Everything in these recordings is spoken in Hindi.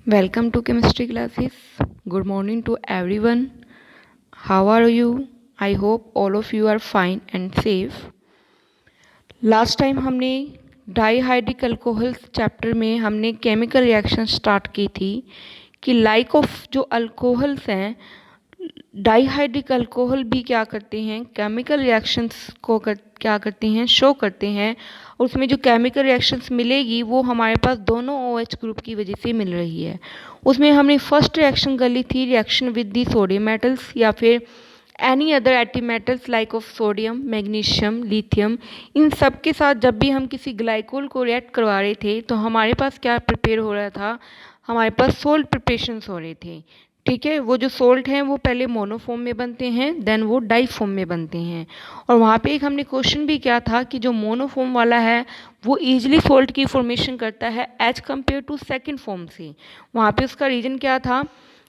Welcome to chemistry classes. Good morning to everyone. How are you? I hope all of you are fine and safe. Last time हमने डाईहाइड्रिक अल्कोहल्स चैप्टर में हमने केमिकल रिएक्शन स्टार्ट की थी कि लाइक ऑफ जो अल्कोहल्स हैं, डाईहाइड्रिक अल्कोहल भी क्या करते हैं, केमिकल रिएक्शंस को क्या करते हैं, शो करते हैं। उसमें जो केमिकल रिएक्शंस मिलेगी वो हमारे पास दोनों OH ग्रुप की वजह से मिल रही है। उसमें हमने फर्स्ट रिएक्शन कर ली थी, reaction with the sodium metals या फिर एनी अदर एटी metals like of sodium, magnesium, lithium. इन सब के साथ जब भी हम किसी ग्लाइकोल को रिएक्ट करवा रहे थे तो हमारे पास क्या प्रिपेयर हो रहा था, हमारे पास सोल्ट प्रिपरेशंस हो रहे थे। ठीक है, वो जो सोल्ट हैं वो पहले मोनोफॉर्म में बनते हैं, देन वो डाईफॉर्म में बनते हैं। और वहाँ पे एक हमने क्वेश्चन भी किया था कि जो मोनोफॉर्म वाला है वो ईजिली सोल्ट की फॉर्मेशन करता है as compare to second form से। वहाँ पे उसका रीज़न क्या था,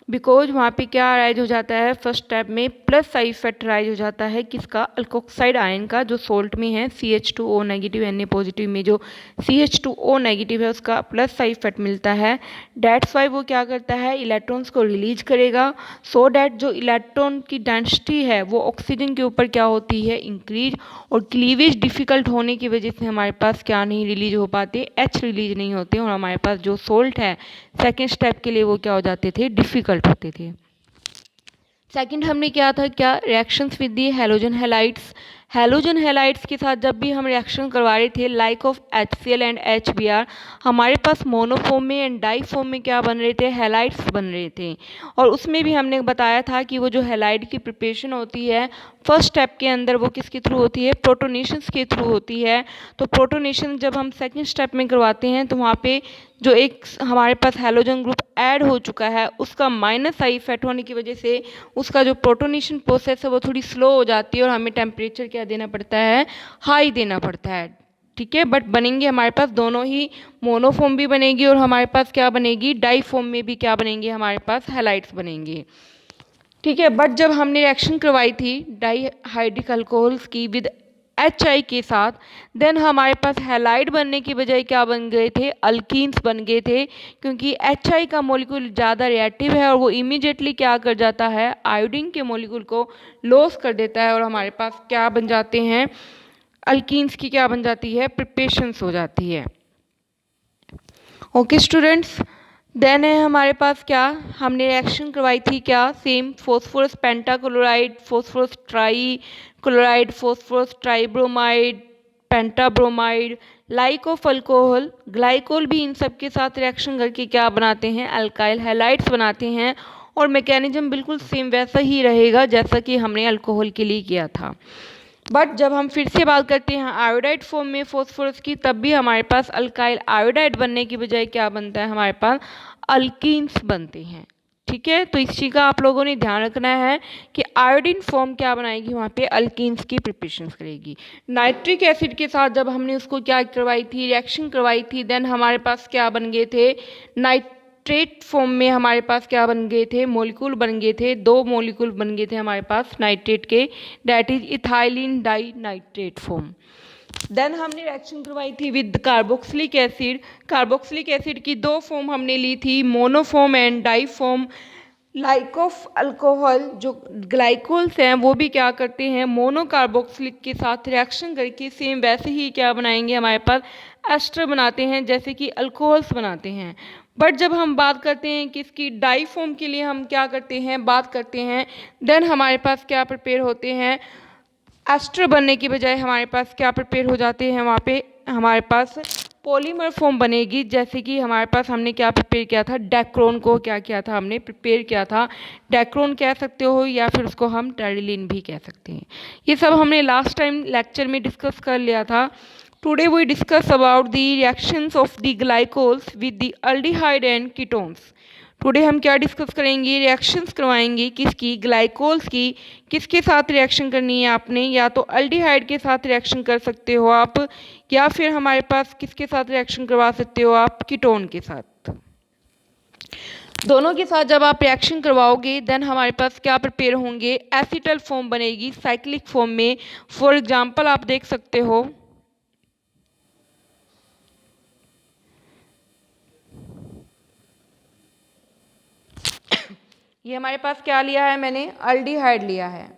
बिकॉज वहाँ पे क्या राइज हो जाता है, फर्स्ट स्टेप में प्लस साइड इफेक्ट राइज हो जाता है किसका, अल्कोक्साइड आयन का, जो सोल्ट में है CH2O नेगेटिव, Na पॉजिटिव में जो CH2O नेगेटिव है उसका प्लस साइड इफेक्ट मिलता है। डेट्स वाई वो क्या करता है, इलेक्ट्रॉन्स को रिलीज करेगा, सो डैट जो इलेक्ट्रॉन की डेंसिटी है वो ऑक्सीजन के ऊपर क्या होती है, इंक्रीज। और क्लीवेज डिफ़िकल्ट होने की वजह से हमारे पास क्या नहीं रिलीज हो पाते, H रिलीज नहीं होते, और हमारे पास जो सोल्ट है सेकेंड स्टेप के लिए वो क्या हो जाते थे, डिफ़िकल्ट होते थे। सेकंड हमने क्या था, क्या reactions with the halogen halides. Halogen halides के साथ जब भी हम रिएक्शन करवा रहे थे like of HCl and HBr, हमारे पास मोनोफॉर्म में एंड डाईफॉर्म में क्या बन रहे थे, हैलाइड्स बन रहे थे। और उसमें भी हमने बताया था कि वो जो हैलाइड की प्रिपरेशन होती है फर्स्ट स्टेप के अंदर वो किसके थ्रू होती है, प्रोटोनेशंस के थ्रू होती है। तो प्रोटोनेशन जब हम सेकेंड स्टेप में करवाते हैं तो वहाँ पे जो एक हमारे पास हैलोजन ग्रुप ऐड हो चुका है उसका माइनस साइड इफेक्ट होने की वजह से उसका जो प्रोटोनेशन प्रोसेस है वो थोड़ी स्लो हो जाती है और हमें टेम्परेचर क्या देना पड़ता है, हाई देना पड़ता है। ठीक है, बट बनेंगे हमारे पास दोनों ही, मोनोफॉर्म भी बनेगी और हमारे पास क्या बनेगी, डाईफॉर्म में भी क्या बनेंगे, हमारे पास हैलाइड्स बनेंगे। ठीक है, बट जब हमने रिएक्शन करवाई थी डाईहाइड्रिक अल्कोहल्स की विद HI के साथ, देन हमारे पास हैलाइड बनने की बजाय क्या बन गए थे, अल्कीन्स बन गए थे, क्योंकि HI का मॉलिक्यूल ज़्यादा रिएक्टिव है और वो इमीडिएटली क्या कर जाता है, आयोडीन के मॉलिक्यूल को लॉस कर देता है और हमारे पास क्या बन जाते हैं, अल्कीन्स की क्या बन जाती है, प्रिपरेशंस हो जाती है। ओके स्टूडेंट्स, देन है हमारे पास क्या, हमने रिएक्शन करवाई थी क्या, same phosphorus pentachloride, phosphorus trichloride, phosphorus tribromide, pentabromide, like of alcohol, glycol भी इन सब के साथ रिएक्शन करके क्या बनाते हैं, अल्काइल हैलाइड्स बनाते हैं। और मैकेनिज्म बिल्कुल सेम वैसा ही रहेगा जैसा कि हमने अल्कोहल के लिए किया था। बट जब हम फिर से बात करते हैं आयोडाइड फॉर्म में फॉस्फोरस की, तब भी हमारे पास अल्काइल आयोडाइड बनने की बजाय क्या बनता है, हमारे पास अल्कीन्स बनते हैं। ठीक है, तो इस चीज़ का आप लोगों ने ध्यान रखना है कि आयोडीन फॉर्म क्या बनाएगी, वहाँ पे अल्कीन्स की प्रिपरेशन करेगी। नाइट्रिक एसिड के साथ जब हमने उसको क्या करवाई थी, रिएक्शन करवाई थी, देन हमारे पास क्या बन गए थे, नाइट्रेट फॉर्म में हमारे पास क्या बन गए थे, मॉलिक्यूल बन गए थे, दो मॉलिक्यूल बन गए थे हमारे पास नाइट्रेट के, that is ethylene di nitrate form. Then हमने रिएक्शन करवाई थी with carboxylic acid. Carboxylic acid की दो फॉर्म हमने ली थी, monoform and diform. Like of alcohol जो ग्लाइकोल्स हैं वो भी क्या करते हैं, मोनोकार्बोक्सिलिक के साथ रिएक्शन करके सेम वैसे ही क्या बनाएंगे, हमारे पास एस्टर बनाते हैं जैसे कि अल्कोहल्स बनाते हैं। बट जब हम बात करते हैं कि इसकी डाई फॉर्म के लिए हम क्या करते हैं, बात करते हैं, देन हमारे पास क्या प्रिपेयर होते हैं, एस्टर बनने की बजाय हमारे पास क्या प्रिपेयर हो जाते हैं, वहाँ पे हमारे पास पॉलीमर फॉर्म बनेगी। जैसे कि हमारे पास हमने क्या प्रिपेयर किया था, डेक्रोन को क्या किया था, हमने प्रिपेयर किया था, डेक्रोन कह सकते हो या फिर उसको हम टेरिलिन भी कह सकते हैं। ये सब हमने लास्ट टाइम लेक्चर में डिस्कस कर लिया था। Today we discuss about the reactions of the glycols with the aldehyde and ketones. Today हम क्या डिस्कस करेंगे, रिएक्शंस करवाएंगे किसकी, ग्लाइकोल्स की। किसके साथ रिएक्शन करनी है आपने, या तो अल्डिहाइड के साथ रिएक्शन कर सकते हो आप, या फिर हमारे पास किसके साथ रिएक्शन करवा सकते हो आप, कीटोन के साथ। दोनों के साथ जब आप रिएक्शन करवाओगे देन हमारे पास क्या प्रिपेयर होंगे, एसिटल फॉर्म बनेगी साइक्लिक फॉर्म में। फॉर एग्जांपल आप देख सकते हो, ये हमारे पास क्या लिया है, मैंने अल्डिहाइड लिया है।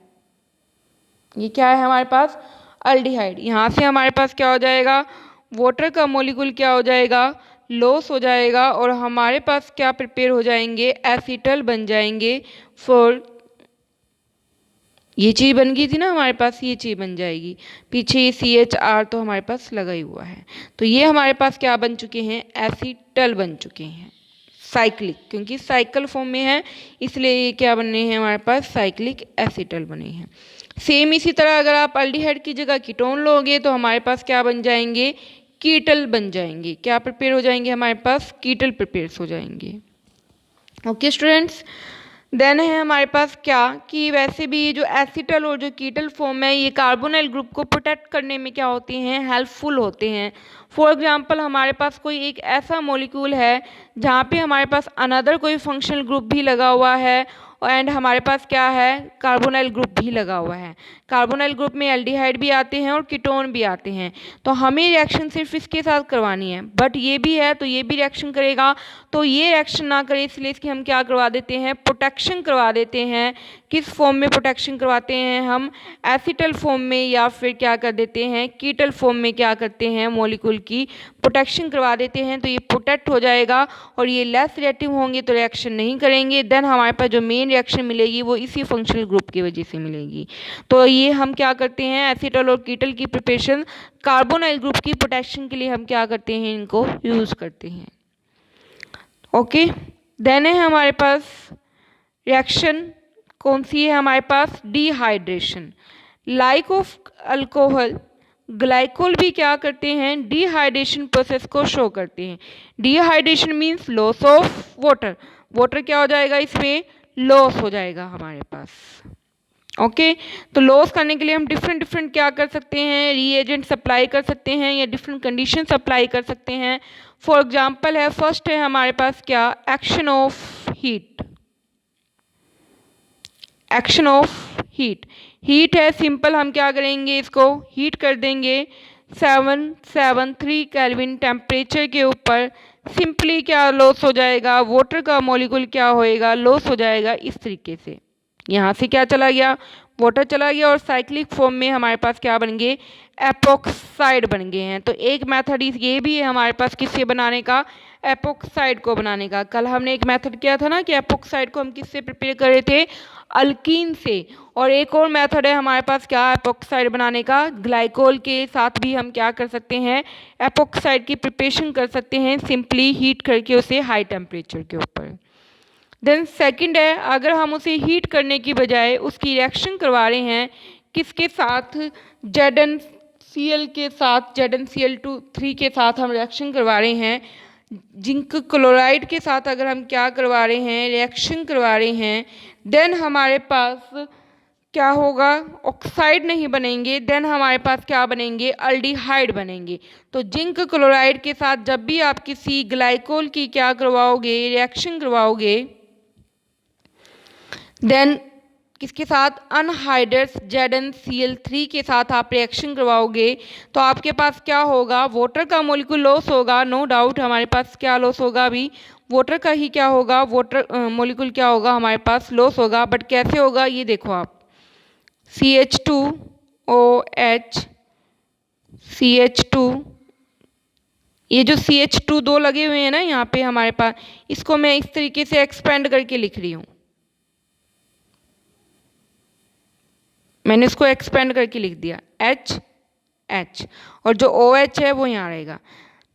ये क्या है हमारे पास, अल्डिहाइड। यहाँ से हमारे पास क्या हो जाएगा, वाटर का मॉलिक्यूल क्या हो जाएगा, लॉस हो जाएगा, और हमारे पास क्या प्रिपेयर हो जाएंगे, एसीटल बन जाएंगे। फॉर ये चीज़ बन गई थी ना हमारे पास, ये चीज़ बन जाएगी। पीछे ये CHR तो हमारे पास लगा ही हुआ है। तो ये हमारे पास क्या बन चुके हैं, एसीटल बन चुके हैं, साइक्लिक, क्योंकि साइकिल फॉर्म में है इसलिए ये क्या बने हैं हमारे पास, साइक्लिक एसीटल बने हैं। सेम इसी तरह अगर आप अल्डिहाइड की जगह कीटोन लोगे तो हमारे पास क्या बन जाएंगे, कीटल बन जाएंगे। क्या प्रिपेयर हो जाएंगे हमारे पास, कीटल प्रिपेयर हो जाएंगे। ओके स्टूडेंट्स, देन है हमारे पास क्या कि वैसे भी ये जो एसीटल और जो कीटल फॉर्म है ये कार्बोनाइल ग्रुप को प्रोटेक्ट करने में क्या होते हैं, हेल्पफुल होते हैं। फॉर एग्जांपल हमारे पास कोई एक ऐसा मॉलिक्यूल है जहाँ पे हमारे पास अनदर कोई फंक्शनल ग्रुप भी लगा हुआ है एंड हमारे पास क्या है, कार्बोनाइल ग्रुप भी लगा हुआ है। कार्बोनाइल ग्रुप में एल्डिहाइड भी आते हैं और कीटोन भी आते हैं। तो हमें रिएक्शन सिर्फ इसके साथ करवानी है, बट ये भी है तो ये भी रिएक्शन करेगा, तो ये रिएक्शन ना करे इसलिए इसकी हम क्या करवा देते हैं, प्रोटेक्शन करवा देते हैं। किस फॉर्म में प्रोटेक्शन करवाते हैं हम, एसीटल फॉर्म में, या फिर क्या कर देते हैं, कीटल फॉर्म में क्या करते हैं, मॉलिक्यूल की प्रोटेक्शन करवा देते हैं। तो ये प्रोटेक्ट हो जाएगा और ये लेस रिएक्टिव होंगे तो रिएक्शन नहीं करेंगे। देन हमारे पास जो मेन रिएक्शन मिलेगी वो इसी फंक्शनल ग्रुप की वजह से मिलेगी। तो ये हम क्या करते हैं, एसीटल और कीटल की प्रिपरेशन कार्बोनाइल ग्रुप की प्रोटेक्शन के लिए हम क्या करते हैं, इनको यूज़ करते हैं। ओके, देन है हमारे पास रिएक्शन कौन सी है हमारे पास, dehydration. Like of alcohol, glycol भी क्या करते हैं, डिहाइड्रेशन प्रोसेस को शो करते हैं। Dehydration means loss of water, water क्या हो जाएगा इसमें, लॉस हो जाएगा हमारे पास। ओके, तो लॉस करने के लिए हम डिफरेंट क्या कर सकते हैं, रीएजेंट सप्लाई कर सकते हैं या डिफरेंट कंडीशन सप्लाई कर सकते हैं। फॉर एग्जांपल है, फर्स्ट है हमारे पास क्या, action of heat. Action of heat, heat है सिंपल, हम क्या करेंगे, इसको हीट कर देंगे 773 केल्विन टेम्परेचर के ऊपर। सिंपली क्या लॉस हो जाएगा, वाटर का मॉलिक्यूल क्या होएगा, लॉस हो जाएगा इस तरीके से। यहाँ से क्या चला गया, वाटर चला गया और साइक्लिक फॉर्म में हमारे पास क्या बन गए, एपोक्साइड बन गए हैं। तो एक मेथड ये भी है हमारे पास किससे बनाने का, एपोक्साइड को बनाने का। कल हमने एक मेथड किया था ना कि एपोक्साइड को हम किससे प्रिपेयर कर रहे थे, अल्कीन से। और एक और मेथड है हमारे पास क्या, एपोक्साइड बनाने का, ग्लाइकोल के साथ भी हम क्या कर सकते हैं, एपोक्साइड की प्रिपरेशन कर सकते हैं, सिंपली हीट करके उसे हाई टेम्परेचर के ऊपर। देन सेकंड है, अगर हम उसे हीट करने की बजाय उसकी रिएक्शन करवा रहे हैं किसके साथ, ZnCl के साथ, ZnCl3 के साथ हम रिएक्शन करवा रहे हैं, जिंक क्लोराइड के साथ अगर हम क्या करवा रहे हैं, रिएक्शन करवा रहे हैं, देन हमारे पास क्या होगा, ऑक्साइड नहीं बनेंगे, देन हमारे पास क्या बनेंगे, अल्डिहाइड बनेंगे। तो जिंक क्लोराइड के साथ जब भी आप किसी ग्लाइकोल की क्या करवाओगे, रिएक्शन करवाओगे, देन किसके साथ, अनहाइड्रस ZnCl3 के साथ आप रिएक्शन करवाओगे तो आपके पास क्या होगा, वाटर का मॉलिक्यूल लॉस होगा, नो डाउट हमारे पास क्या लॉस होगा, अभी वाटर का ही क्या होगा, वाटर मॉलिक्यूल क्या होगा हमारे पास लॉस होगा। बट कैसे होगा ये देखो आप, CH2OH CH2, ये जो CH2 दो लगे हुए हैं ना यहाँ पे हमारे पास, इसको मैं इस तरीके से एक्सपेंड करके लिख रही हूँ, मैंने इसको एक्सपेंड करके लिख दिया H और जो OH है वो यहाँ रहेगा।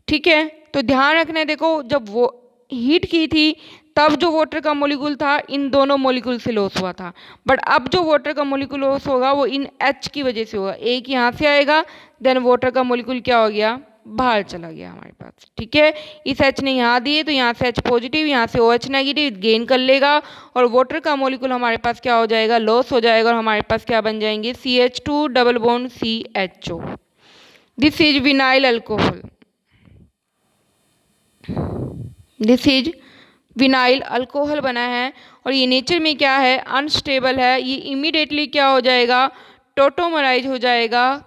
ठीक है, तो ध्यान रखना है, देखो जब वो हीट की थी तब जो वाटर का मॉलिक्यूल था इन दोनों मॉलिक्यूल से लॉस हुआ था, बट अब जो वाटर का मॉलिक्यूल लॉस होगा वो इन H की वजह से होगा। एक यहाँ से आएगा, देन वाटर का मॉलिक्यूल क्या हो गया, बाहर चला गया हमारे पास। ठीक है, इस H ने यहाँ दिए तो यहाँ से H पॉजिटिव, यहाँ से OH नेगेटिव गेन कर लेगा और वाटर का मॉलिक्यूल हमारे पास क्या हो जाएगा, लॉस हो जाएगा और हमारे पास क्या बन जाएंगे, CH2 double bond CHO। This is vinyl alcohol, this is vinyl alcohol बना है और ये नेचर में क्या है, अनस्टेबल है। ये इमीडिएटली क्या हो जाएगा, टोटोमराइज हो जाएगा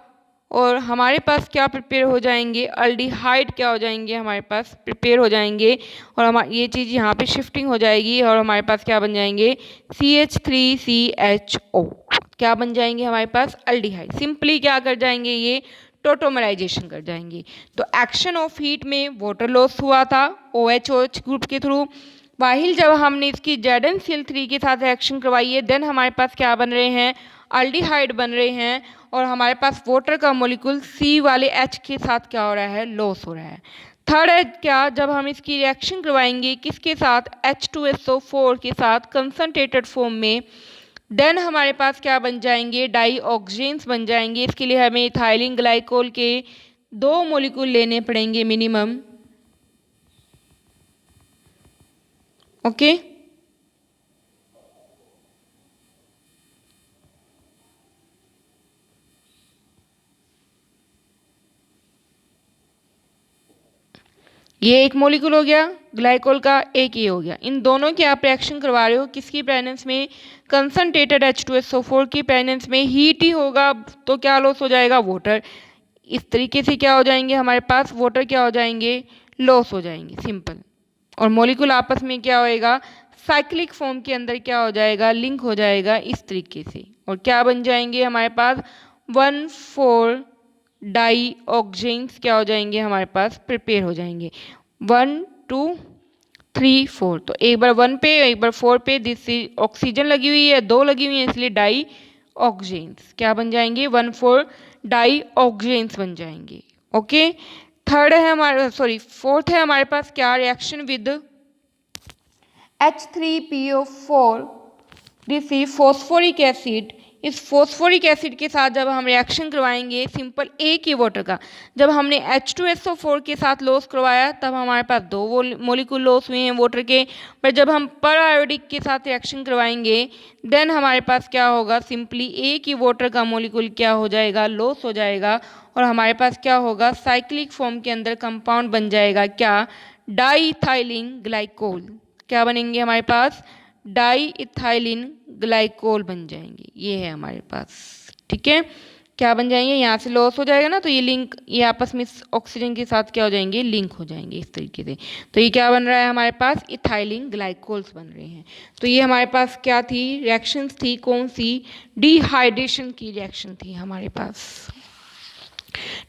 और हमारे पास क्या प्रिपेयर हो जाएंगे, अल्डिहाइड क्या हो जाएंगे हमारे पास प्रिपेयर हो जाएंगे, और हमारी ये चीज़ यहाँ पे शिफ्टिंग हो जाएगी और हमारे पास क्या बन जाएंगे, CH3CHO क्या बन जाएंगे हमारे पास, अल्डिहाइड। सिंपली क्या कर जाएंगे, ये टोटोमराइजेशन कर जाएंगे। तो एक्शन ऑफ हीट में वाटर लॉस हुआ था OH ग्रुप के थ्रू, वाहिल जब हमने इसकी ZnCl3 के साथ रिएक्शन करवाई है देन हमारे पास क्या बन रहे हैं, अल्डिहाइड बन रहे हैं, और हमारे पास वाटर का मॉलिक्यूल C वाले H के साथ क्या हो रहा है, लॉस हो रहा है। थर्ड है क्या, जब हम इसकी रिएक्शन करवाएंगे किसके साथ, H2SO4 के साथ कंसनट्रेटेड फॉर्म में, देन हमारे पास क्या बन जाएंगे, डाईऑक्सीजेंस बन जाएंगे। इसके लिए हमें इथाइलिन ग्लाइकोल के 2 मॉलिक्यूल लेने पड़ेंगे मिनिमम। ओके ये एक मॉलिक्यूल हो गया ग्लाइकोल का, एक ये हो गया। इन दोनों की आप रिएक्शन करवा रहे हो किसकी प्रेजेंस में, कंसनट्रेटेड H2SO4 की प्रेजेंस में, हीट ही होगा तो क्या लॉस हो जाएगा, वाटर। इस तरीके से क्या हो जाएंगे हमारे पास, वाटर क्या हो जाएंगे, लॉस हो जाएंगे, सिंपल। और मॉलिक्यूल आपस में क्या होएगा, साइक्लिक फॉर्म के अंदर क्या हो जाएगा, लिंक हो जाएगा इस तरीके से, और क्या बन जाएंगे हमारे पास 1,4 डाईऑक्सीजेंस क्या हो जाएंगे हमारे पास, प्रिपेयर हो जाएंगे। 1 2 3 4, तो एक बार 1 पे एक बार 4 पे दिस ऑक्सीजन लगी हुई है, 2 लगी हुई है, इसलिए डाईऑक्सीजेंस क्या बन जाएंगे, 1,4 डाईऑक्सीजेंस बन जाएंगे। ओके, थर्ड है हमारे, सॉरी फोर्थ है हमारे पास क्या, reaction with H3PO4, this is phosphoric acid. इस फॉस्फोरिक एसिड के साथ जब हम रिएक्शन करवाएंगे सिंपल एक ही वाटर का, जब हमने H2SO4 के साथ लॉस करवाया तब हमारे पास 2 मॉलिक्यूल लॉस हुए हैं वाटर के, पर जब हम पर आयोडिक के साथ रिएक्शन करवाएंगे देन हमारे पास क्या होगा, सिंपली एक ही वाटर का मॉलिक्यूल क्या हो जाएगा, लॉस हो जाएगा, और हमारे पास क्या होगा, साइक्लिक फॉर्म के अंदर कंपाउंड बन जाएगा क्या, डाईइथाइलिन ग्लाइकोल। क्या बनेंगे हमारे पास, डाईइथाइलिन ग्लाइकोल बन जाएंगे, ये है हमारे पास। ठीक है, क्या बन जाएंगे, यहाँ से लॉस हो जाएगा ना तो ये लिंक, ये आपस में ऑक्सीजन के साथ क्या हो जाएंगे, लिंक हो जाएंगे इस तरीके से। तो ये क्या बन रहा है हमारे पास, इथाइलिन ग्लाइकोल्स बन रहे हैं। तो ये हमारे पास क्या थी, रिएक्शंस थी, कौन सी, डिहाइड्रेशन की रिएक्शन थी हमारे पास।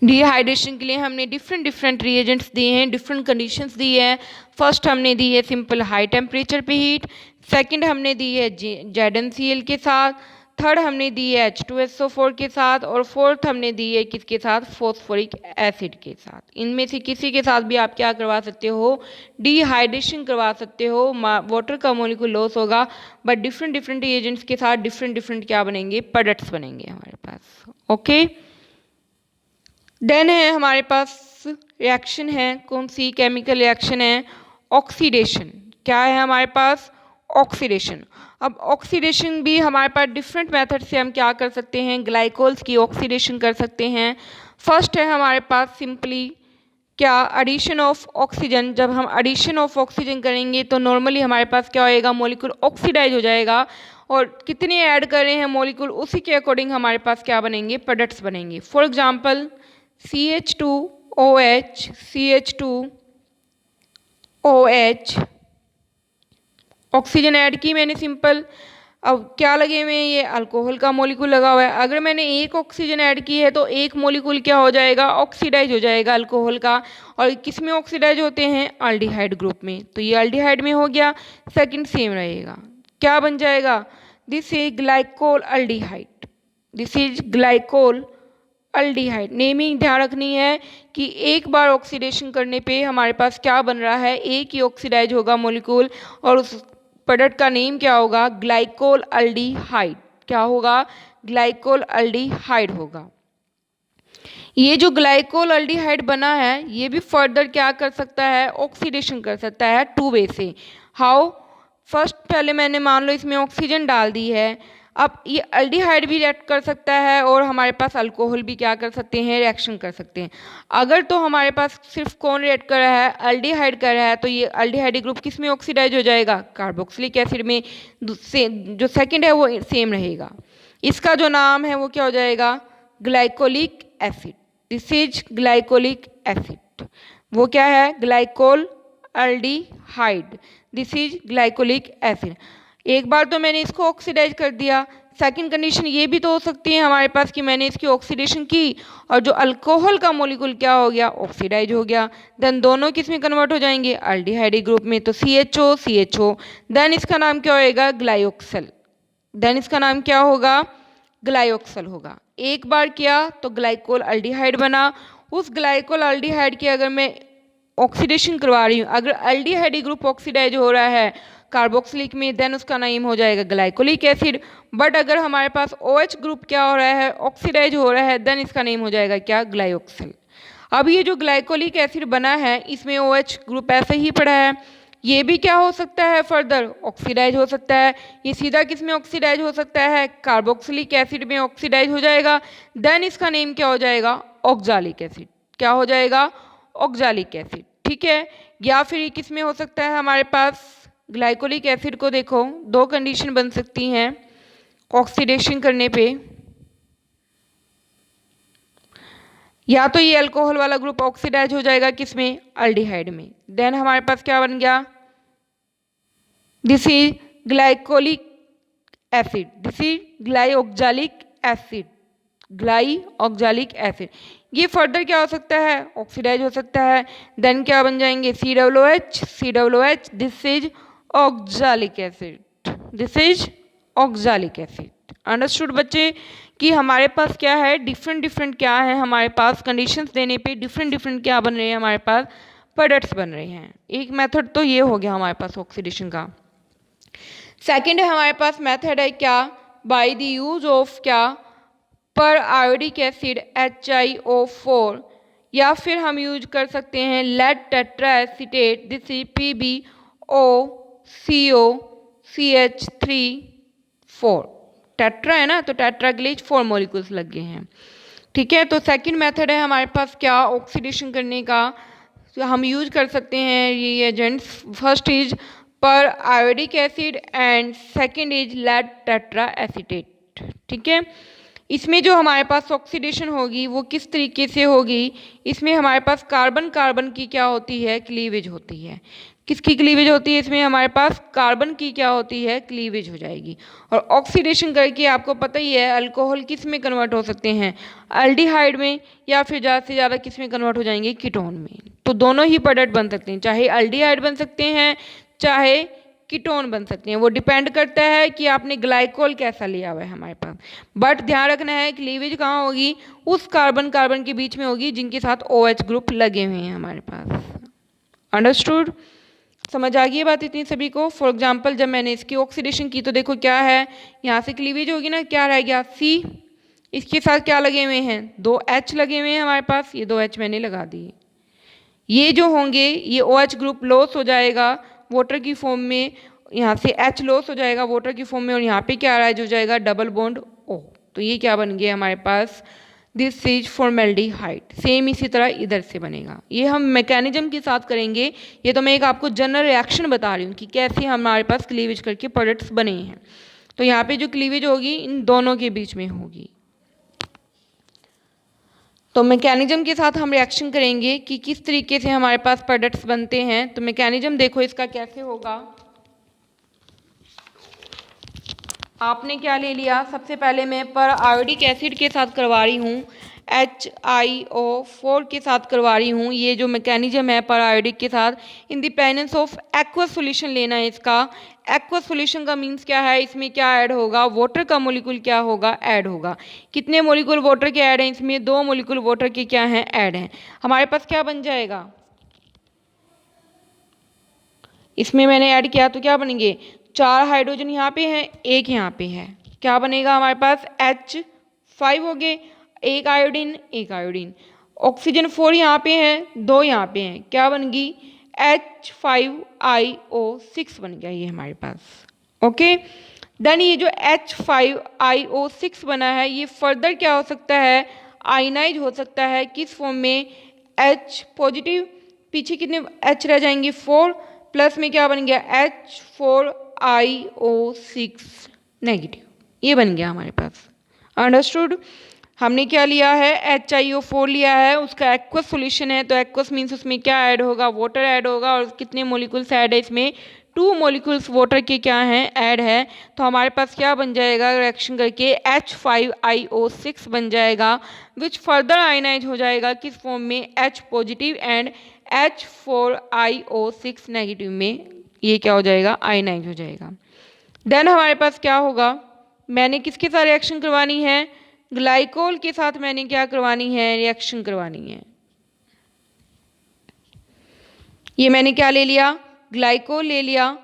डिहाइड्रेशन के लिए हमने डिफरेंट रिएजेंट्स दिए हैं, डिफरेंट कंडीशंस दी है। फर्स्ट हमने दी है सिंपल हाई टेम्परेचर पे हीट, सेकंड हमने दी है ZnCl के साथ, थर्ड हमने दी है H2SO4 के साथ, और फोर्थ हमने दी है किसके साथ, फॉस्फोरिक एसिड के साथ। इनमें से किसी के साथ भी आप क्या करवा सकते हो, डिहाइड्रेशन करवा सकते हो, वाटर का मॉलिक्यूल लॉस होगा, बट डिफरेंट रिएजेंट्स के साथ डिफरेंट क्या बनेंगे, प्रोडक्ट्स बनेंगे हमारे पास। ओके, देन है हमारे पास रिएक्शन है, कौन सी केमिकल रिएक्शन है, ऑक्सीडेशन। क्या है हमारे पास, ऑक्सीडेशन। अब ऑक्सीडेशन भी हमारे पास डिफरेंट मेथड से हम क्या कर सकते हैं, ग्लाइकोल्स की ऑक्सीडेशन कर सकते हैं। फर्स्ट है हमारे पास सिंपली क्या, एडिशन ऑफ ऑक्सीजन। जब हम एडिशन ऑफ ऑक्सीजन करेंगे तो नॉर्मली हमारे पास क्या होएगा, मॉलिक्यूल ऑक्सीडाइज हो जाएगा, और कितने ऐड कर रहे हैं मॉलिक्यूल उसी के अकॉर्डिंग हमारे पास क्या बनेंगे, प्रोडक्ट्स बनेंगे। For example CH2OH, CH2OH, oxygen add की मैंने सिंपल। अब क्या लगे हुए हैं, ये अल्कोहल का मॉलिक्यूल लगा हुआ है। अगर मैंने एक ऑक्सीजन ऐड की है तो एक मॉलिक्यूल क्या हो जाएगा, ऑक्सीडाइज हो जाएगा अल्कोहल का, और किस में ऑक्सीडाइज होते हैं, अल्डिहाइड ग्रुप में। तो ये अल्डिहाइड में हो गया, सेकंड सेम रहेगा, क्या बन जाएगा, this is glycol aldehyde, this is glycol aldehyde. Naming ध्यान रखनी है कि एक बार ऑक्सीडेशन करने पे हमारे पास क्या बन रहा है, एक ही ऑक्सीडाइज होगा मॉलिक्यूल, और उस प्रोडक्ट का नेम क्या होगा, ग्लाइकोल अल्डिहाइड। क्या होगा, ग्लाइकोल अल्डिहाइड होगा। ये जो ग्लाइकोल अल्डिहाइड बना है ये भी फर्दर क्या कर सकता है, ऑक्सीडेशन कर सकता है 2 वे से। हाउ, फर्स्ट पहले मैंने मान लो इसमें ऑक्सीजन डाल दी है, अब ये अल्डिहाइड भी रिएक्ट कर सकता है और हमारे पास अल्कोहल भी क्या कर सकते हैं, रिएक्शन कर सकते हैं। अगर तो हमारे पास सिर्फ कौन रिएक्ट कर रहा है, अल्डिहाइड कर रहा है, तो ये अल्डिहाइड ग्रुप किस में ऑक्सीडाइज हो जाएगा, कार्बोक्सिलिक एसिड में। जो सेकंड है वो सेम रहेगा, इसका जो नाम है वो क्या हो जाएगा, glycolic acid, this is glycolic acid. वो क्या है? Glycol aldehyde, this is glycolic acid. एक बार तो मैंने इसको ऑक्सीडाइज कर दिया, सेकंड कंडीशन ये भी तो हो सकती है हमारे पास कि मैंने इसकी ऑक्सीडेशन की और जो अल्कोहल का मॉलिक्यूल क्या हो गया? ऑक्सीडाइज हो गया। देन दोनों किस में कन्वर्ट हो जाएंगे? एल्डिहाइड ग्रुप में। तो CHO CHO, देन इसका नाम क्या होएगा? ग्लाइऑक्सल। देन इसका नाम क्या होगा? ग्लाइऑक्सल होगा। एक बार किया तो ग्लाइकोल एल्डिहाइड बना। उस ग्लाइकोल एल्डिहाइड की अगर मैं ऑक्सीडेशन करवा रही हूँ, अगर एल्डिहाइड ग्रुप ऑक्सीडाइज हो रहा है कार्बोक्सिलिक में, देन उसका नाम हो जाएगा ग्लाइकोलिक एसिड। बट अगर हमारे पास OH ग्रुप क्या हो रहा है? ऑक्सीडाइज हो रहा है, देन इसका नेम हो जाएगा क्या? ग्लाइऑक्सल। अब ये जो ग्लाइकोलिक एसिड बना है इसमें OH ग्रुप ऐसे ही पड़ा है, ये भी क्या हो सकता है? फर्दर ऑक्सीडाइज हो सकता है। ये सीधा किस में ऑक्सीडाइज हो सकता है? कार्बोक्सिलिक एसिड में ऑक्सीडाइज हो जाएगा। देन इसका नेम क्या हो जाएगा? Oxalic acid. क्या हो जाएगा? Oxalic acid. ठीक है। या फिर ये किस में हो सकता है हमारे पास? ग्लाइकोलिक एसिड को देखो, दो कंडीशन बन सकती हैं ऑक्सीडेशन करने पे। या तो ये अल्कोहल वाला ग्रुप ऑक्सीडाइज हो जाएगा किसमें? एल्डिहाइड में। देन हमारे पास क्या बन गया? This is glycolic acid, this is glyoxalic acid, glyoxalic acid. ये फर्दर क्या हो सकता है? ऑक्सीडाइज हो सकता है। देन क्या बन जाएंगे? COOH COOH, this is oxalic acid, this is oxalic acid. Understood बच्चे कि हमारे पास क्या है? डिफरेंट डिफरेंट क्या है हमारे पास? कंडीशंस देने पे डिफरेंट डिफरेंट क्या बन रहे हैं हमारे पास? प्रोडक्ट्स बन रहे हैं। एक मेथड तो ये हो गया हमारे पास ऑक्सीडेशन का। सेकेंड है हमारे पास मेथड है क्या? बाय द यूज ऑफ क्या? पर आयोडिक एसिड HiO4, या फिर हम यूज कर सकते हैं lead tetra acetate, this is PbOCO CH3 4। Tetra है ना, तो टेट्रा के लिए 4 मॉलिक्यूल्स लग गए हैं। ठीक है। तो सेकंड मेथड है हमारे पास क्या? ऑक्सीडेशन करने का। तो हम यूज कर सकते हैं ये agents. First is periodic acid and second is lead tetra acetate. ठीक है। इसमें जो हमारे पास ऑक्सीडेशन होगी वो किस तरीके से होगी? इसमें हमारे पास कार्बन कार्बन की क्या होती है? क्लीवेज होती है। किसकी क्लीवेज होती है? इसमें हमारे पास कार्बन की क्या होती है? क्लीवेज हो जाएगी। और ऑक्सीडेशन करके आपको पता ही है अल्कोहल किस में कन्वर्ट हो सकते हैं? एल्डिहाइड में, या फिर ज़्यादा से ज़्यादा किस में कन्वर्ट हो जाएंगे? कीटोन में। तो दोनों ही प्रोडक्ट बन सकते हैं, चाहे एल्डिहाइड बन सकते हैं चाहे कीटोन बन सकते हैं। वो डिपेंड करता है कि आपने ग्लाइकोल कैसा लिया हुआ है हमारे पास। बट ध्यान रखना है क्लीवेज कहाँ होगी? उस कार्बन कार्बन के बीच में होगी जिनके साथ OH ग्रुप लगे हुए हैं हमारे पास। अंडरस्टूड? समझ आ गई बात इतनी सभी को? फॉर एग्जाम्पल जब मैंने इसकी ऑक्सीडेशन की तो देखो क्या है, यहाँ से क्लीवेज होगी ना, क्या रह गया? C। इसके साथ क्या लगे हुए हैं? 2 H लगे हुए हैं हमारे पास, ये 2 H मैंने लगा दिए। ये जो होंगे ये OH ग्रुप लॉस हो जाएगा वाटर की फॉर्म में, यहाँ से H लॉस हो जाएगा वाटर की फॉर्म में, और यहाँ पे क्या राइज हो जाएगा? Double bond O। तो ये क्या बन गया हमारे पास? This is formaldehyde. सेम इसी तरह इधर से बनेगा। ये हम मैकेनिज्म के साथ करेंगे। ये तो मैं एक आपको जनरल रिएक्शन बता रही हूँ कि कैसे हमारे पास क्लीवेज करके प्रोडक्ट्स बने हैं। तो यहाँ पे जो क्लीवेज होगी इन दोनों के बीच में होगी। तो मैकेनिज्म के साथ हम रिएक्शन करेंगे कि किस तरीके से हमारे पास प्रोडक्ट्स बनते हैं। तो मैकेनिज्म देखो इसका कैसे होगा। आपने क्या ले लिया? सबसे पहले मैं पर आयोडिक एसिड के साथ करवा रही हूँ, HiO4 के साथ करवा रही हूँ। ये जो मैकेनिज्म है पर आयोडिक के साथ, in the presence of aqueous solution लेना है इसका। एक्वस सॉल्यूशन का मीन्स क्या है? इसमें क्या ऐड होगा? वाटर का मॉलिक्यूल क्या होगा? ऐड होगा। कितने मॉलिक्यूल वाटर के ऐड हैं? इसमें 2 मॉलिक्यूल वाटर के क्या हैं? ऐड हैं। हमारे पास क्या बन जाएगा? इसमें मैंने ऐड किया तो क्या बनेंगे? 4 हाइड्रोजन यहाँ पे हैं, 1 यहाँ पे है। क्या बनेगा हमारे पास? H5 हो गए, 1 आयोडीन 1 आयोडीन। ऑक्सीजन 4 यहाँ पे हैं, 2 यहाँ पे हैं। क्या बन गई? H5IO6 बन गया ये हमारे पास। ओके। देन ये जो H5IO6 बना है ये फर्दर क्या हो सकता है? आयनाइज हो सकता है। किस फॉर्म में? H पॉजिटिव, पीछे कितने H रह जाएंगे? 4, प्लस में क्या बन गया? H4IO6 negative. ये बन गया हमारे पास। अंडरस्टूड? हमने क्या लिया है, HiO4 लिया है, उसका एक्वस सॉल्यूशन है, तो एक्वस मीन्स उसमें क्या ऐड होगा, वाटर ऐड होगा। और कितने मॉलिक्यूल्स ऐड है इसमें, 2 मॉलिक्यूल्स वाटर के क्या हैं, ऐड है। तो हमारे पास क्या बन जाएगा रिएक्शन करके, H5IO6 बन जाएगा, विच फर्दर आयनाइज हो जाएगा किस फॉर्म में, H positive and H4IO6 negative में, ये क्या हो जाएगा, आयनाइज हो जाएगा। देन हमारे पास क्या होगा, मैंने किसके साथ रिएक्शन करवानी है, ग्लाइकोल के साथ मैंने क्या करवानी है, रिएक्शन करवानी है। ये मैंने क्या ले लिया, ग्लाइकोल ले लिया,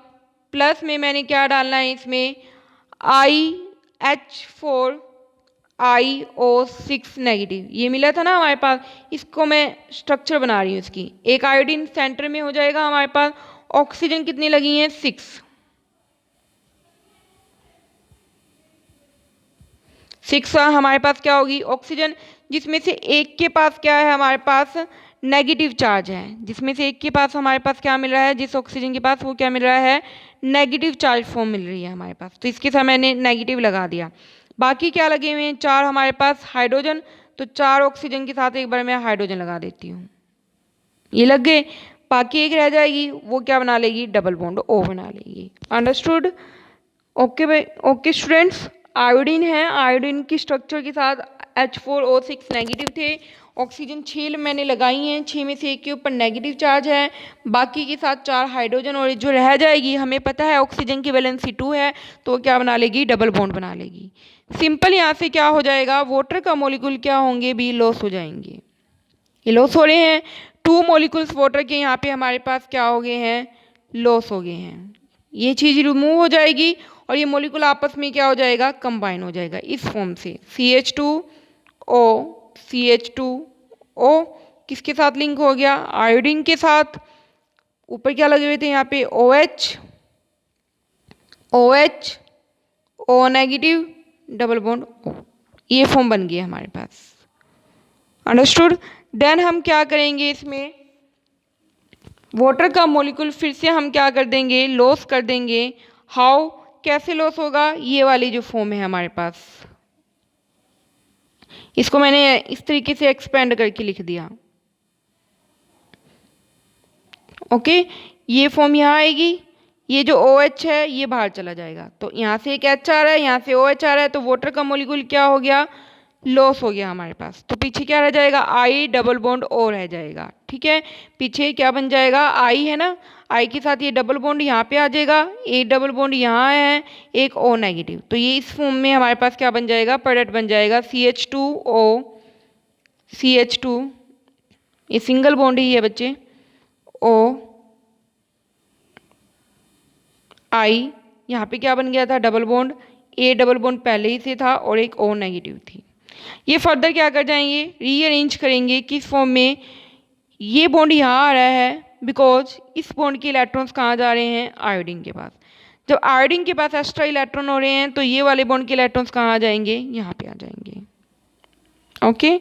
प्लस में मैंने क्या डालना है इसमें, H4IO6 नेगेटिव, ये मिला था ना हमारे पास। इसको मैं स्ट्रक्चर बना रही हूँ इसकी, एक आयोडीन सेंटर में हो जाएगा हमारे पास। ऑक्सीजन कितनी लगी हैं, 6 हमारे पास क्या होगी ऑक्सीजन, जिसमें से एक के पास क्या है हमारे पास, नेगेटिव चार्ज है। जिसमें से एक के पास हमारे पास क्या मिल रहा है, जिस ऑक्सीजन के पास, वो क्या मिल रहा है, नेगेटिव चार्ज फॉर्म मिल रही है हमारे पास। तो इसके साथ मैंने नेगेटिव लगा दिया। बाकी क्या लगे हुए हैं, 4 हमारे पास हाइड्रोजन, तो 4 ऑक्सीजन के साथ एक बार मैं हाइड्रोजन लगा देती हूँ, ये लग गए। बाकी एक रह जाएगी, वो क्या बना लेगी, डबल बॉन्ड O बना लेगी। अंडरस्टूड, ओके भाई, ओके स्टूडेंट्स। आयोडीन है, आयोडीन की स्ट्रक्चर के साथ H4O6 नेगेटिव थे। ऑक्सीजन 6 मैंने लगाई हैं, 6 में से एक के ऊपर नेगेटिव चार्ज है, बाकी के साथ 4 हाइड्रोजन, और जो रह जाएगी हमें पता है ऑक्सीजन की वैलेंसी 2 है, तो क्या बना लेगी, डबल बॉन्ड बना लेगी। सिंपल यहाँ से क्या हो जाएगा, वाटर का मॉलिक्यूल क्या होंगे भी, लॉस हो जाएंगे। ये लॉस हो रहे हैं, 2 मॉलिक्यूल्स वाटर के यहाँ पे हमारे पास क्या हो गए हैं, लॉस हो गए हैं। ये चीज़ रिमूव हो जाएगी और ये मॉलिक्यूल आपस में क्या हो जाएगा, कंबाइन हो जाएगा इस फॉर्म से, CH2O किसके साथ लिंक हो गया, आयोडीन के साथ। ऊपर क्या लगे हुए थे यहाँ पे, OH O negative, double bond O, ये फॉर्म बन गया हमारे पास। अंडरस्टूड। देन हम क्या करेंगे, इसमें वाटर का मॉलिक्यूल फिर से हम क्या कर देंगे, लॉस कर देंगे। हाउ, कैसे लॉस होगा, ये वाली जो फॉर्म है हमारे पास, इसको मैंने इस तरीके से एक्सपेंड करके लिख दिया। ओके, ये फॉर्म यहाँ आएगी, ये जो OH है ये बाहर चला जाएगा, तो यहाँ से एक H आ रहा है, यहाँ से OH आ रहा है, तो वाटर का मॉलिक्यूल क्या हो गया, लॉस हो गया हमारे पास। तो पीछे क्या रह जाएगा, I डबल बॉन्ड O रह जाएगा। ठीक है, पीछे क्या बन जाएगा, I है ना, I के साथ ये डबल बॉन्ड यहाँ पे आ जाएगा, एक डबल बॉन्ड यहाँ है, एक O नेगेटिव, तो ये इस फॉर्म में हमारे पास क्या बन जाएगा, प्रोडक्ट बन जाएगा CH2O, CH2, ये सिंगल बॉन्ड ही है बच्चे, O I, यहाँ पे क्या बन गया था, double bond, A double bond पहले ही से था और एक O नेगेटिव थी। ये फर्दर क्या कर जाएंगे, रीअरेंज करेंगे किस फॉर्म में, ये बॉन्ड यहाँ आ रहा है बिकॉज इस बॉन्ड के इलेक्ट्रॉन्स कहाँ जा रहे हैं, आयोडीन के पास। जब आयोडीन के पास एक्स्ट्रा इलेक्ट्रॉन हो रहे हैं तो ये वाले बॉन्ड के इलेक्ट्रॉन्स कहाँ आ जाएंगे, यहाँ पे आ जाएंगे। ओके,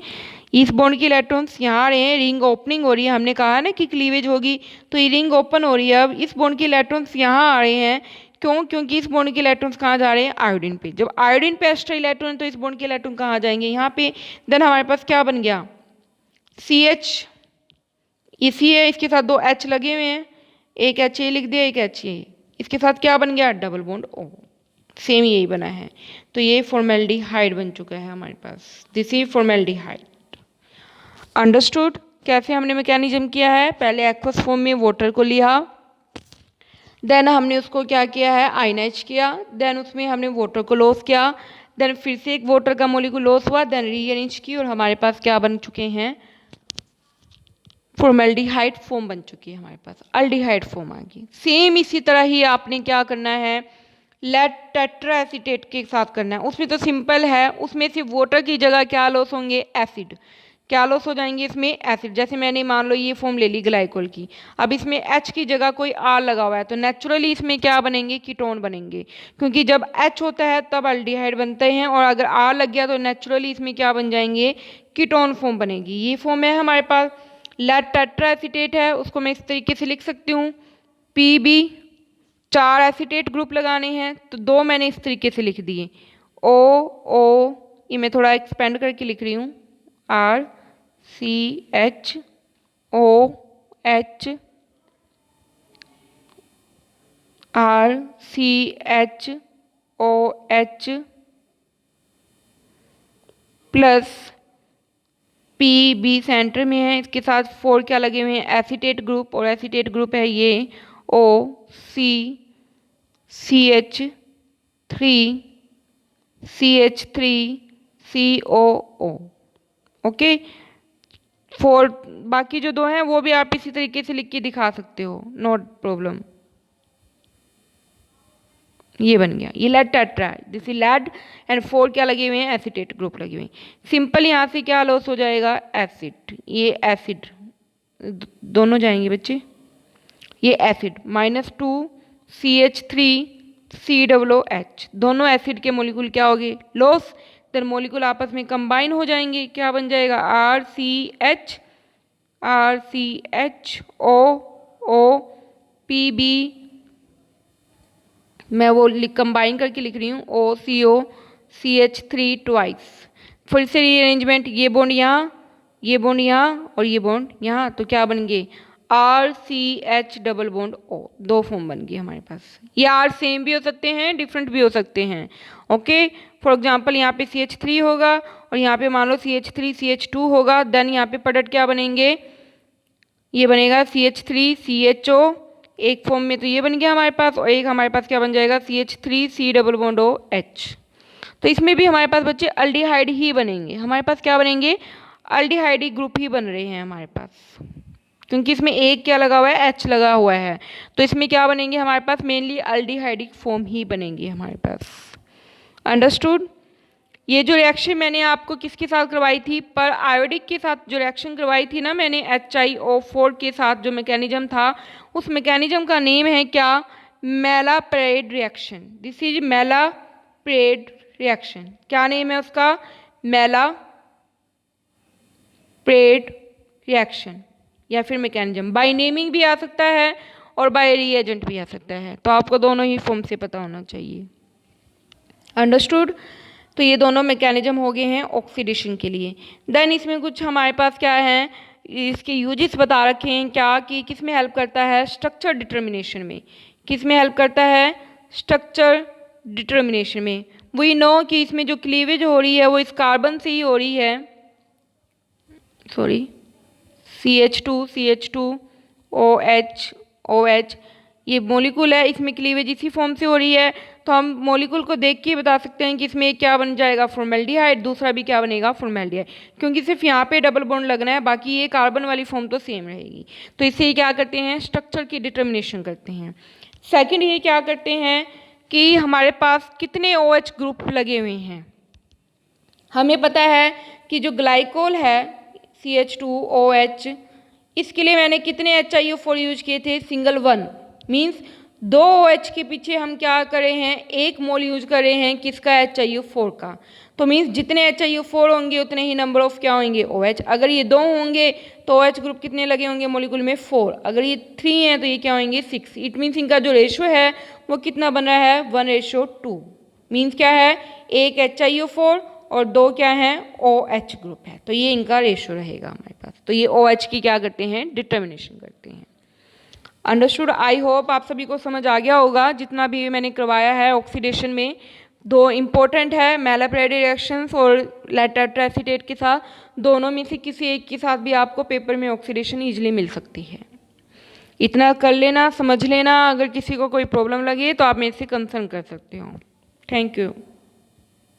इस बॉन्ड के इलेक्ट्रॉन्स यहाँ आ रहे हैं, रिंग ओपनिंग हो रही है, हमने कहा ना कि क्लीवेज होगी, तो ये रिंग ओपन हो रही है। अब इस बॉन्ड के इलेक्ट्रॉन्स यहाँ आ रहे हैं, क्यों, क्योंकि इस बॉन्ड के इलेक्ट्रॉन्स कहाँ जा रहे हैं, आयोडीन पे। जब आयोडीन पे एक्स्ट्रा इलेक्ट्रॉन, तो इस बॉन्ड के इलेक्ट्रॉन कहाँ आ जाएंगे, यहाँ पे। देन हमारे पास क्या बन गया, CH, इसी है, इसके साथ 2 H लगे हुए हैं, एक H ये लिख दिया, एक H ये, इसके साथ क्या बन गया, डबल बॉन्ड O, सेम यही बना है। तो ये फॉर्मेल्डिहाइड बन चुका है हमारे पास, दिस इज फॉर्मेल्डिहाइड। अंडरस्टूड, कैसे हमने मैकेनिज्म किया है, पहले एक्वस फॉर्म में वाटर को लिया, देन हमने उसको क्या किया है, आयनाइज किया, देन उसमें हमने वाटर को लॉस किया, देन फिर से एक वाटर का मॉलिक्यूल लॉस हुआ, देन रीअरेंज की, और हमारे पास क्या बन चुके हैं, फॉर्मेल्डिहाइड फॉर्म बन चुकी है हमारे पास, अल्डिहाइड फॉर्म आ गई। सेम इसी तरह ही आपने क्या करना है, लेड टेट्रा एसीटेट के साथ करना है। उसमें तो सिंपल है, उसमें सिर्फ वाटर की जगह क्या लॉस होंगे, एसिड, क्या लॉस हो जाएंगे इसमें, एसिड। जैसे मैंने मान लो ये फॉर्म ले ली ग्लाइकोल की, अब इसमें H की जगह कोई R लगा हुआ है, तो नेचुरली इसमें क्या बनेंगे, कीटोन बनेंगे, क्योंकि जब H होता है तब अल्डिहाइड बनते हैं, और अगर R लग गया तो नेचुरली इसमें क्या बन जाएंगे, कीटोन फॉर्म बनेगी। ये फॉर्म है हमारे पास, लेड टेट्रा एसीटेट है, उसको मैं इस तरीके से लिख सकती हूँ, PB, 4 एसीटेट ग्रुप लगाने हैं, तो 2 मैंने इस तरीके से लिख दिए, OO ये मैं थोड़ा एक्सपेंड करके लिख रही हूँ, RCHOH प्लस PB सेंटर में है, इसके साथ 4 क्या लगे हुए हैं, एसीटेट ग्रुप, और एसीटेट ग्रुप है ये CH3CH3COO। ओके, 4 बाकी जो 2 हैं वो भी आप इसी तरीके से लिख के दिखा सकते हो, नो प्रॉब्लम। ये बन गया, ये लेड टेट्रा है, दिस इज लेड एंड 4 क्या लगे हुए हैं, एसीटेट ग्रुप लगे हुए हैं। सिंपल यहाँ से क्या लॉस हो जाएगा, एसिड, ये एसिड दोनों जाएंगे बच्चे, ये एसिड -2 CH3COOH, दोनों एसिड के मोलिकुल क्या हो गए, लॉस, देन मोलिकुल आपस में कंबाइन हो जाएंगे, क्या बन जाएगा, RCHOO PB, मैं वो कंबाइन करके लिख रही हूँ, OCO CH3 ट्वाइस। फिर से रीअरेंजमेंट, ये बॉन्ड यहाँ, ये बॉन्ड यहाँ और ये बॉन्ड यहाँ, तो क्या बन गए, RCH double bond O, 2 form बन गए हमारे पास। ये R सेम भी हो सकते हैं, डिफरेंट भी हो सकते हैं। ओके, फॉर एग्जांपल यहाँ पे CH3 होगा और यहाँ पे मान लो CH3 CH2 होगा, देन यहाँ पे प्रोडक्ट क्या बनेंगे, ये बनेगा CH3 CHO, एक फॉर्म में तो ये बन गया हमारे पास, और एक हमारे पास क्या बन जाएगा, CH3C डबल बॉन्ड OH। तो इसमें भी हमारे पास बच्चे अल्डिहाइड ही बनेंगे, हमारे पास क्या बनेंगे, अल्डिहाइड ग्रुप ही बन रहे हैं हमारे पास, क्योंकि इसमें एक क्या लगा हुआ है, H लगा हुआ है, तो इसमें क्या बनेंगे हमारे पास, मेनली अल्डिहाइडिक फॉर्म ही बनेंगे हमारे पास। अंडरस्टूड। ये जो रिएक्शन मैंने आपको किसके साथ करवाई थी, पर आयोडिक के साथ जो रिएक्शन करवाई थी ना मैंने, HiO4 के साथ जो मैकेनिज्म था, उस मैकेनिज्म का नेम है क्या, मेलाप्रेड रिएक्शन। दिस इज मेलाप्रेड रिएक्शन, क्या नेम है उसका, मेलाप्रेड रिएक्शन, या फिर मैकेनिज्म, बाय नेमिंग भी आ सकता है और बाय रिएजेंट भी आ सकता है, तो आपको दोनों ही फॉर्म से पता होना चाहिए। अंडरस्टूड। तो ये दोनों मैकेनिज्म हो गए हैं ऑक्सीडेशन के लिए। देन इसमें कुछ हमारे पास क्या है, इसके यूजेस बता रखे हैं क्या, कि किस में हेल्प करता है, स्ट्रक्चर डिटर्मिनेशन में, किस में हेल्प करता है, स्ट्रक्चर डिटर्मिनेशन में। वी नो कि इसमें जो क्लीवेज हो रही है वो इस कार्बन से ही हो रही है, सॉरी CH2 OH, ये मॉलिक्यूल है, इसमें क्लीवेज इसी फॉर्म से हो रही है, तो हम मॉलिक्यूल को देख के बता सकते हैं कि इसमें क्या बन जाएगा, फॉर्मेल्डिहाइड, दूसरा भी क्या बनेगा, फॉर्मेल्डिहाइड, क्योंकि सिर्फ यहाँ पे डबल बॉन्ड लगना है, बाकी ये कार्बन वाली फॉर्म तो सेम रहेगी। तो इससे क्या करते हैं, स्ट्रक्चर की डिटर्मिनेशन करते हैं। सेकेंड ये क्या करते हैं कि हमारे पास कितने OH ग्रुप लगे हुए हैं, हमें पता है कि जो ग्लाइकोल है CH2OH, इसके लिए मैंने कितने HiO4 यूज किए थे, सिंगल 1, मीन्स 2 OH के पीछे हम क्या कर रहे हैं, 1 मोल यूज कर रहे हैं, किसका, HiO4 का, तो मीन्स जितने HiO4 होंगे उतने ही नंबर ऑफ क्या होंगे, OH। अगर ये 2 होंगे तो OH ग्रुप कितने लगे होंगे मोलिकुल में, 4, अगर ये 3 हैं तो ये क्या होंगे, 6। इट मीन्स इनका जो रेशो है वो कितना बन रहा है, 1:2, मीन्स क्या है, 1 HiO4 और 2 क्या हैं, OH ग्रुप है, तो ये इनका रेशो रहेगा हमारे पास। तो ये OH की क्या करते हैं, डिटर्मिनेशन करते हैं। अंडरस्टूड। आई होप आप सभी को समझ आ गया होगा, जितना भी मैंने करवाया है ऑक्सीडेशन में। 2 इंपॉर्टेंट है, मेलाप्रेड रिएक्शंस और लेड टेट्रा एसीटेट के साथ, दोनों में से किसी एक के साथ भी आपको पेपर में ऑक्सीडेशन ईजिली मिल सकती है। इतना कर लेना, समझ लेना, अगर किसी को कोई प्रॉब्लम लगे तो आप मेरे से कंसर्न कर सकते हो। Thank you.